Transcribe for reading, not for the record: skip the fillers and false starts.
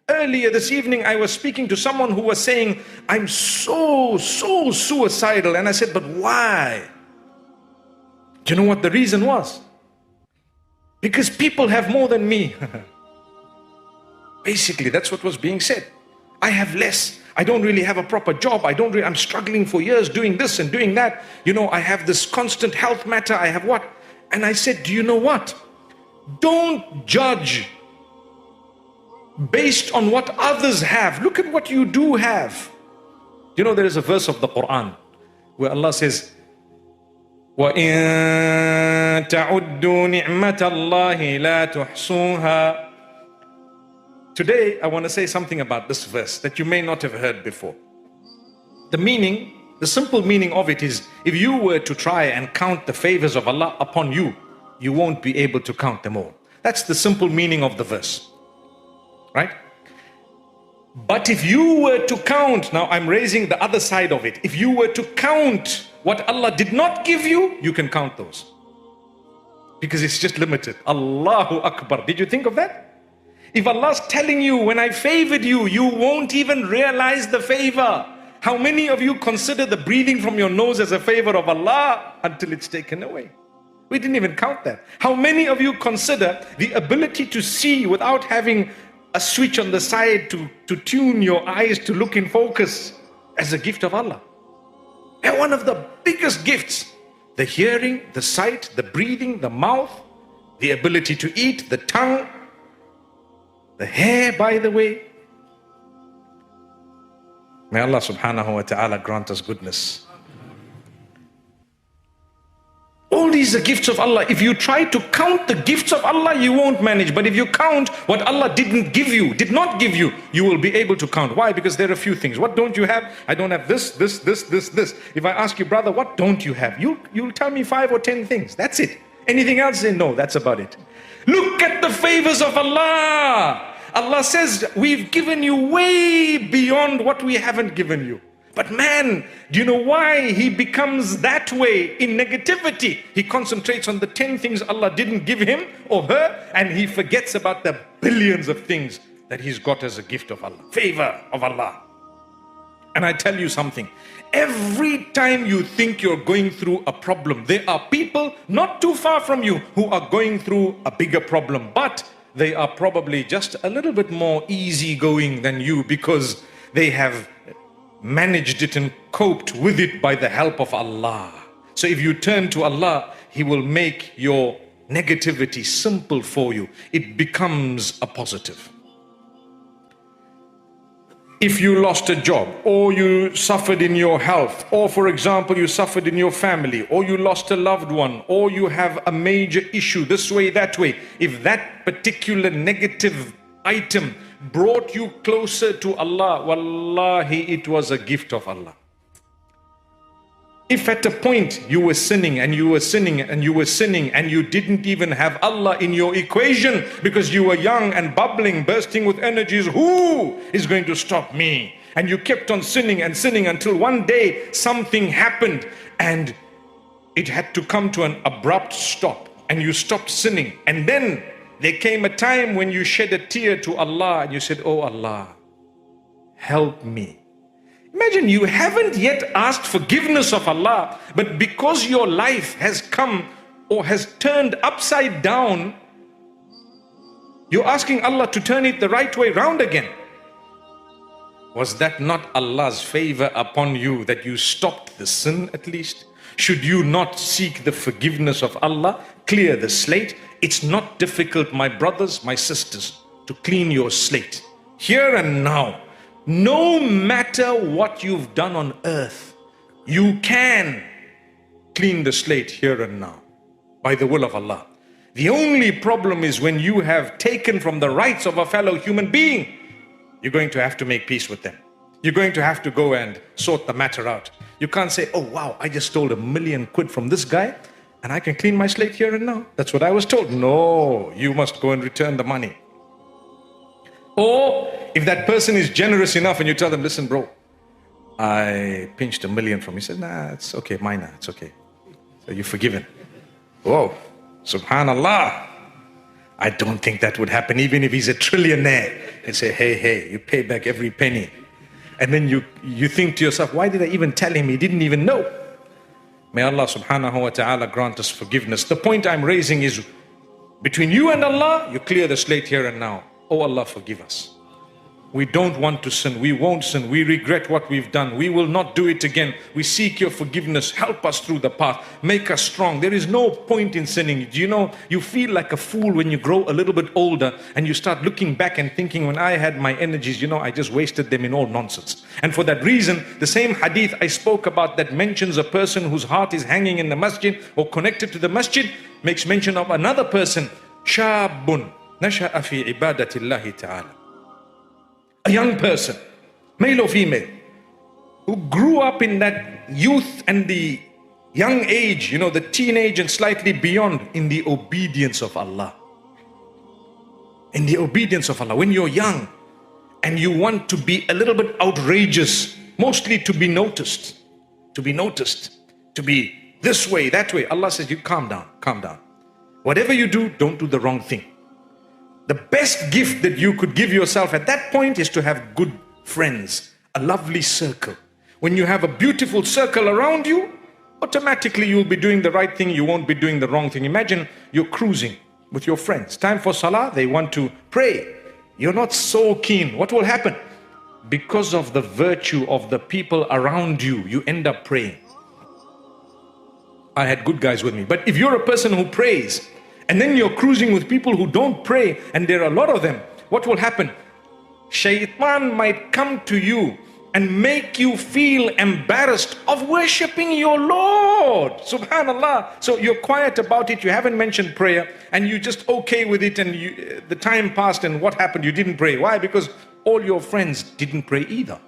Earlier this evening, I was speaking to someone who was saying, I'm so suicidal. And I said, but why? Do you know what the reason was? Because people have more than me. Basically, that's what was being said. I have less. I don't really have a proper job. I'm struggling for years doing this and doing that. You know, I have this constant health matter. I have what? And I said, do you know what? Don't judge based on what others have. Look at what you do have. You know, there is a verse of the Quran where Allah says, وَإِن تَعُدُّوا نِعْمَةَ اللَّهِ لَا تُحْصُوهَا. Today, I want to say something about this verse that you may not have heard before. The meaning, the simple meaning of it is, if you were to try and count the favors of Allah upon you, you won't be able to count them all. That's the simple meaning of the verse. Right? But if you were to count, now I'm raising the other side of it. If you were to count what Allah did not give you, you can count those. Because it's just limited. Allahu Akbar. Did you think of that? If Allah's telling you, when I favored you, you won't even realize the favor. How many of you consider the breathing from your nose as a favor of Allah until it's taken away? We didn't even count that. How many of you consider the ability to see without having a switch on the side to tune your eyes to look in focus as a gift of Allah? And one of the biggest gifts, the hearing, the sight, the breathing, the mouth, the ability to eat, the tongue, the hair, by the way. May Allah subhanahu wa ta'ala grant us goodness. All these are gifts of Allah. If you try to count the gifts of Allah, you won't manage. But if you count what Allah did not give you, you will be able to count. Why? Because there are a few things. What don't you have? I don't have this. If I ask you, brother, what don't you have? You'll tell me 5 or 10 things. That's it. Anything else? Say, no, that's about it. Look at the favors of Allah. Allah says, we've given you way beyond what we haven't given you. But man, do you know why he becomes that way in negativity? He concentrates on the 10 things Allah didn't give him or her, and he forgets about the billions of things that he's got as a gift of Allah, favor of Allah. And I tell you something, every time you think you're going through a problem, there are people not too far from you who are going through a bigger problem, but they are probably just a little bit more easygoing than you because they have managed it and coped with it by the help of Allah. So if you turn to Allah, He will make your negativity simple for you. It becomes a positive. If you lost a job, or you suffered in your health, or for example, you suffered in your family, or you lost a loved one, or you have a major issue this way, that way, if that particular negative item brought you closer to Allah, wallahi, it was a gift of Allah. If at a point you were sinning and you were sinning and you were sinning and you didn't even have Allah in your equation because you were young and bubbling, bursting with energies, who is going to stop me? And you kept on sinning and sinning until one day something happened and it had to come to an abrupt stop and you stopped sinning. And then there came a time when you shed a tear to Allah and you said, oh Allah, help me. Imagine you haven't yet asked forgiveness of Allah, but because your life has come or has turned upside down, you're asking Allah to turn it the right way round again. Was that not Allah's favor upon you that you stopped the sin at least? Should you not seek the forgiveness of Allah, clear the slate? It's not difficult, my brothers, my sisters, to clean your slate here and now. No matter what you've done on earth, you can clean the slate here and now by the will of Allah. The only problem is when you have taken from the rights of a fellow human being, you're going to have to make peace with them. You're going to have to go and sort the matter out. You can't say, oh wow, I just stole £1 million from this guy and I can clean my slate here and now. That's what I was told. No, you must go and return the money. Or if that person is generous enough and you tell them, listen bro, I pinched $1 million from you. He said, nah, it's okay, minor, it's okay. So you're forgiven. Whoa, subhanallah. I don't think that would happen even if he's a trillionaire. and say, hey, you pay back every penny. And then you think to yourself, why did I even tell him? He didn't even know. May Allah subhanahu wa ta'ala grant us forgiveness. The point I'm raising is, between you and Allah, you clear the slate here and now. Oh Allah, forgive us. We don't want to sin. We won't sin. We regret what we've done. We will not do it again. We seek your forgiveness. Help us through the path. Make us strong. There is no point in sinning. Do you know, you feel like a fool when you grow a little bit older and you start looking back and thinking, when I had my energies, you know, I just wasted them in all nonsense. And for that reason, the same hadith I spoke about that mentions a person whose heart is hanging in the masjid or connected to the masjid, makes mention of another person, shabun nasha'a fi ibadatillahi ta'ala. A young person, male or female, who grew up in that youth and the young age, you know, the teenage and slightly beyond, in the obedience of Allah. In the obedience of Allah. When you're young and you want to be a little bit outrageous, mostly to be noticed, to be this way, that way, Allah says, you calm down, calm down. Whatever you do, don't do the wrong thing. The best gift that you could give yourself at that point is to have good friends, a lovely circle. When you have a beautiful circle around you, automatically you'll be doing the right thing, you won't be doing the wrong thing. Imagine you're cruising with your friends. Time for salah, they want to pray. You're not so keen. What will happen? Because of the virtue of the people around you, you end up praying. I had good guys with me. But if you're a person who prays, and then you're cruising with people who don't pray, and there are a lot of them, what will happen? Shaitan might come to you and make you feel embarrassed of worshipping your Lord. Subhanallah. So you're quiet about it, you haven't mentioned prayer, and you're just okay with it, and the time passed, and what happened? You didn't pray. Why? Because all your friends didn't pray either.